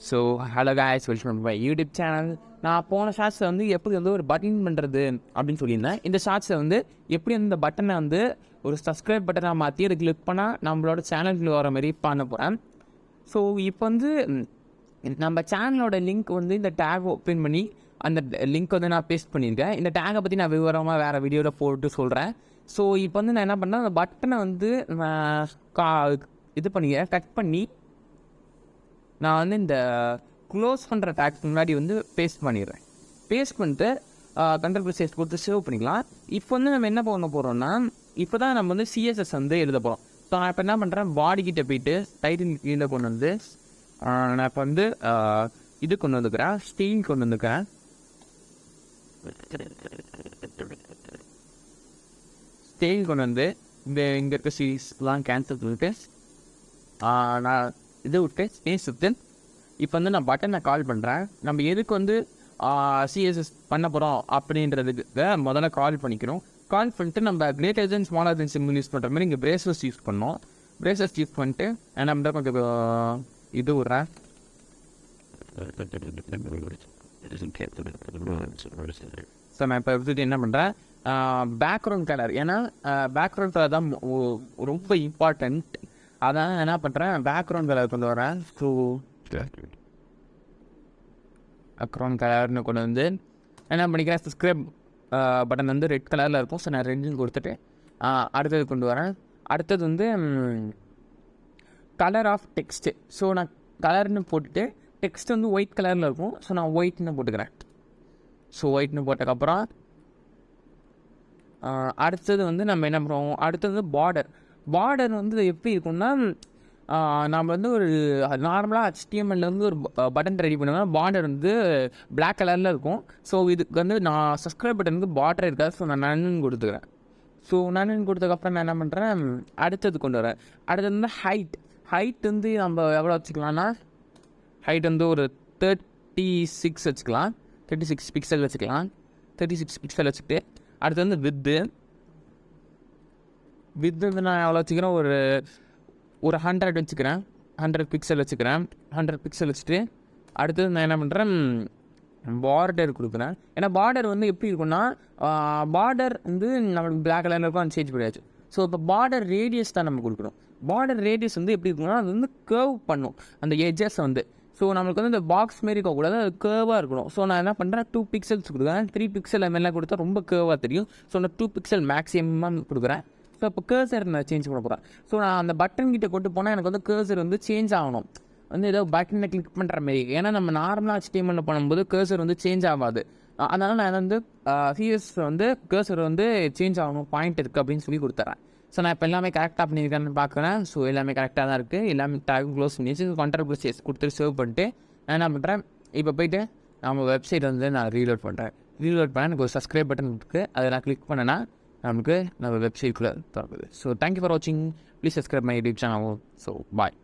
So hello guys, welcome my YouTube channel. நான் போன ஷார்ட்ஸில் வந்து எப்படி வந்து ஒரு பட்டன் பண்ணுறது அப்படின்னு சொல்லியிருந்தேன். இந்த ஷார்ட்ஸை வந்து எப்படி வந்து இந்த பட்டனை வந்து ஒரு சப்ஸ்கிரைப் பட்டனை மாற்றி அதை கிளிக் பண்ணால் நம்மளோட சேனலுக்கு வர மாதிரி பண்ண போகிறேன். ஸோ இப்போ வந்து நம்ம சேனலோட லிங்க் வந்து இந்த டேக் ஓப்பன் பண்ணி அந்த லிங்க் வந்து நான் பேஸ்ட் பண்ணியிருக்கேன். இந்த டேகை பற்றி நான் விவரமாக வேறு வீடியோவில் போட்டு சொல்கிறேன். ஸோ இப்போ வந்து நான் என்ன பண்ணேன், அந்த பட்டனை வந்து இது பண்ணிக்கிறேன், கட் பண்ணி நான் வந்து இந்த க்ளோஸ் பண்ணுற டேக் முன்னாடி வந்து பேஸ்ட் பண்ணிடுறேன். பேஸ்ட் பண்ணிட்டு Ctrl+S கொடுத்து சேவ் பண்ணிக்கலாம். இப்போ வந்து நம்ம என்ன பண்ண போகிறோம்னா, இப்போ தான் நம்ம வந்து சிஎஸ்எஸ் வந்து எழுத போகிறோம். ஸோ நான் இப்போ என்ன பண்ணுறேன், பாடிக்கிட்ட போயிட்டு டைட்டில் கீழே கொண்டு வந்து நான் இப்போ வந்து இது கொண்டு வந்துக்கிறேன், ஸ்டீல் கொண்டு வந்துக்கிறேன். ஸ்டீல் கொண்டு வந்து இங்கே இருக்க சீரீஸ்லாம் கேன்சல் பண்ணிட்டு நான் இது விட்டு ஸ்பேஸ் விட்டு இப்போ வந்து நான் பட்டனை கால் பண்ணுறேன். நம்ம எதுக்கு வந்து சிஎஸ்எஸ் பண்ண போகிறோம் அப்படின்றதுக்கு முதல்ல கால் பண்ணிக்கிறோம். கால் பண்ணிட்டு நம்ம greater than smaller than simple use பண்ணுற மாதிரி இங்கே பிரேசஸ் யூஸ் பண்ணோம். பிரேசஸ் யூஸ் பண்ணிட்டு நம்ம கொஞ்சம் இது விட்றேன். ஸோ நான் இப்போ எடுத்துகிட்டு என்ன பண்ணுறேன், பேக்ரவுண்ட் கலர், ஏன்னா பேக்ரவுண்ட் கலர் தான் ரொம்ப இம்பார்ட்டண்ட். அதான் என்ன பண்ணுறேன், பேக்ரவுண்ட் கலர் கொண்டு வரேன். ஸோ பேக்ரவுண்ட் கலர்னு கொண்டு வந்து என்ன பண்ணிக்கிறேன், சப்ஸ்கிரைப் பட்டன் வந்து ரெட் கலரில் இருக்கும். ஸோ நான் ரெண்டும் கொடுத்துட்டு அடுத்தது கொண்டு வரேன். அடுத்தது வந்து கலர் ஆஃப் டெக்ஸ்ட்டு. ஸோ நான் கலர்னு போட்டுட்டு டெக்ஸ்ட் வந்து ஒயிட் கலரில் இருக்கும். ஸோ நான் ஒயிட்னு போட்டுக்கிறேன். ஸோ ஒயிட்னு போட்டதுக்கப்புறம் அடுத்தது வந்து நம்ம என்ன பண்ணுவோம், அடுத்தது பார்டர் வந்து எப்படி இருக்கும்னா, நம்ம வந்து ஒரு நார்மலாக HTML வந்து ஒரு பட்டன் ரெடி பண்ணுவோம்னா பார்டர் வந்து பிளாக் கலரில் இருக்கும். ஸோ இதுக்கு வந்து நான் சப்ஸ்கிரைப் பட்டனுக்கு பார்டர் இருக்காது. ஸோ நான் நன்னு கொடுத்துக்கிறேன். ஸோ நன்னு கொடுத்ததுக்கப்புறம் நான் என்ன பண்ணுறேன், அடுத்தது கொண்டு வரேன். அடுத்தது வந்து ஹைட் வந்து நம்ம எவ்வளோ வச்சுக்கலாம்னா, ஹைட் வந்து ஒரு 36 வச்சுக்கலாம். 36 பிக்சல் வச்சுக்கலாம். 36 பிக்சல் வச்சுட்டு அடுத்து வந்து வித்து வந்து நான் எவ்வளோ வச்சுக்கிறேன், ஒரு 100 வச்சுக்கிறேன். 100 பிக்சல் வச்சுக்கிறேன். 100 பிக்சல் வச்சுட்டு அடுத்தது நான் என்ன பண்ணுறேன், பார்டர் கொடுக்குறேன். ஏன்னா பார்டர் வந்து எப்படி இருக்குன்னா, பார்டர் வந்து நம்மளுக்கு பிளாக் கலரில் இருக்கும், அது சேஞ்ச் பண்ணியாச்சு. ஸோ இப்போ பார்டர் ரேடியஸ் தான் நம்ம கொடுக்கணும். பார்டர் ரேடியஸ் வந்து எப்படி இருக்குன்னா, அது வந்து கர்வ் பண்ணும் அந்த எட்ஜஸ் வந்து. ஸோ நம்மளுக்கு வந்து இந்த பாக்ஸ் மாரி இருக்கக்கூடாது, அது கேர்வாக இருக்கணும். ஸோ நான் என்ன பண்ணுறேன், 2 பிக்சல்ஸ் கொடுக்குறேன். 3 பிக்சல் மேலே கொடுத்தா ரொம்ப கேர்வாக தெரியும். ஸோ நான் 2 பிக்சல் மேக்ஸிமம் கொடுக்குறேன். ஸோ இப்போ கேர்சர் நான் சேஞ்ச் பண்ண போகிறேன். ஸோ நான் அந்த பட்டன் கிட்டே கொண்டு போனால் எனக்கு வந்து கேர்சர் வந்து சேஞ்ச் ஆகணும், வந்து ஏதோ பட்டனை கிளிக் பண்ணுற மாரி. ஏன்னா நம்ம நார்மலாக HTML பண்ணும்போது கேர்சர் வந்து சேஞ்ச் ஆகாது. அதனால் நான் வந்து சிஎஸ் வந்து கேர்சர் வந்து சேஞ்ச் ஆகணும், பாயிண்ட் இருக்குது அப்படின்னு சொல்லி கொடுத்துறேன். ஸோ நான் இப்போ எல்லாமே கரெக்டாக பண்ணியிருக்கேன்னு பார்க்குறேன். ஸோ எல்லாமே கரெக்டாக தான் இருக்குது. எல்லாமே டேக் க்ளோஸ் பண்ணிச்சு. Ctrl+S கொடுத்துட்டு சேவ் பண்ணிட்டு நான் என்ன பண்ணுறேன், இப்போ போய்ட்டு நம்ம வெப்சைட் வந்து நான் ரீலோட் பண்ணுறேன். ரீலோட் பண்ணால் எனக்கு ஒரு சப்ஸ்கிரைப் பட்டன் இருக்குது. அதை நான் கிளிக் பண்ணேன்னா நமக்கு நம்ம வெப்சைட்குள்ளே திறக்குது. ஸோ தேங்க்யூ ஃபார் வாட்சிங். Please subscribe my YouTube channel. So bye.